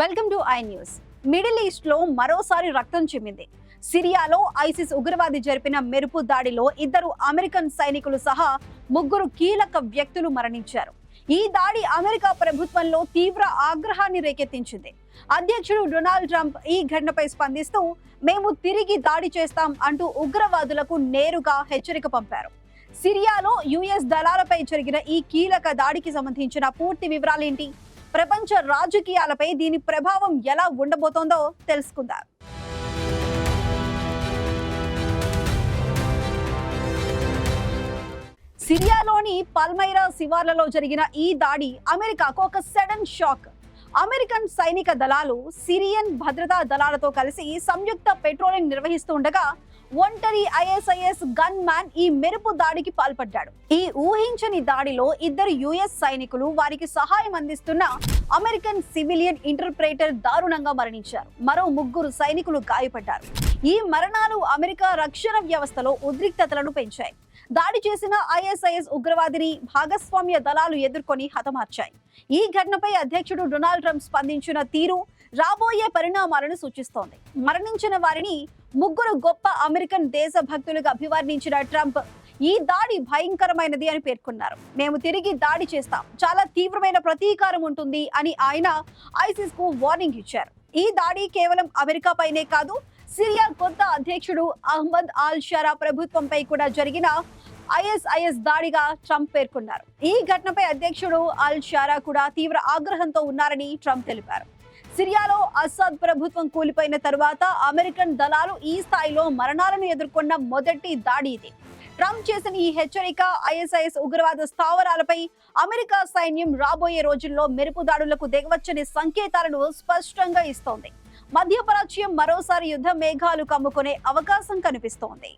Welcome to I news. Middle east లో మరోసారి రక్తం చిమ్మింది. సిరియాలో ఐసిస్ ఉగ్రవాది జరిపిన మెరుపు దాడిలో 2 అమెరికన్ సైనికులు సహా 3 కీలక వ్యక్తులు మరణించారు. ఈ దాడి అమెరికా ప్రభుత్వంలో తీవ్ర ఆగ్రహాన్ని రేకెత్తించింది. అధ్యక్షుడు డొనాల్డ్ ట్రంప్ ఈ ఘటనపై స్పందిస్తూ మేము తిరిగి దాడి చేస్తాం అంటూ ఉగ్రవాదులకు నేరుగా హెచ్చరిక పంపారు. సిరియాలో యుఎస్ దళాలపై జరిగిన ఈ కీలక దాడికి సంబంధించిన పూర్తి వివరాలేంటి, ప్రపంచ రాజకీయాలపై దీని ప్రభావం ఎలా ఉండబోతోందో తెలుసుకుందాం. సిరియాలోని పల్మైరా శివార్లలో జరిగిన ఈ దాడి అమెరికాకు ఒక సడన్ షాక్. అమెరికన్ సైనిక దళాలు సిరియన్ భద్రతా దళాలతో కలిసి సంయుక్త పెట్రోలింగ్ నిర్వహిస్తుండగా ఒంటరి ఐఎస్ఐఎస్ గన్ మ్యాన్ ఈ మెరుపు దాడికి పాల్పడ్డాడు. ఈ ఊహించని దాడిలో 2 యుఎస్ సైనికులు, వారికి సహాయం అందిస్తున్న అమెరికన్ సివిలియన్ ఇంటర్ప్రెటర్ దారుణంగా మరణించారు. మరో 3 సైనికులు గాయపడ్డారు. ఈ మరణాలు అమెరికా రక్షణ వ్యవస్థలో ఉద్రిక్తతలను పెంచాయి. దాడి చేసిన ఐఎస్ఐఎస్ ఉగ్రవాదిని భాగస్వామ్య దళాలు ఎదుర్కొని హతమార్చాయి. ఈ ఘటనపై అధ్యక్షుడు డొనాల్డ్ ట్రంప్ స్పందించిన తీరు రాబోయే పరిణామాలను సూచిస్తోంది. మరణించిన వారిని 3 గొప్ప అమెరికన్ దేశభక్తులుగా అభివర్ణించిన ట్రంప్ ఈ దాడి భయంకరమైనది అని పేర్కొన్నారు. మేము తిరిగి దాడి చేస్తాం, చాలా తీవ్రమైన ప్రతీకారం ఉంటుంది అని ఆయన ఐసిస్ కు వార్నింగ్ ఇచ్చారు. ఈ దాడి కేవలం అమెరికాపైనే కాదు, సిరియా కొత్త అధ్యక్షుడు అహ్మద్ అల్ షరా ప్రభుత్వంపై కూడా జరిగిన ఐఎస్ఐఎస్ దాడిగా ట్రంప్ పేర్కొన్నారు. ఈ ఘటనపై అధ్యక్షుడు అల్ షరా కూడా తీవ్ర ఆగ్రహంతో ఉన్నారని ట్రంప్ తెలిపారు. సిరియాలో అసాద్ ప్రభుత్వం కూలిపోయిన తరువాత అమెరికన్ దళాలు ఈ స్థాయిలో మరణాలను ఎదుర్కొన్న మొదటి దాడి ఇది. ట్రంప్ చేసిన ఈ హెచ్చరిక ఐఎస్ఐఎస్ ఉగ్రవాద స్థావరాలపై అమెరికా సైన్యం రాబోయే రోజుల్లో మెరుపు దాడులకు దిగవచ్చని సంకేతాలను స్పష్టంగా ఇస్తోంది. మధ్యప్రాచ్యం మరోసారి యుద్ధ మేఘాలు కమ్ముకునే అవకాశం కనిపిస్తోంది.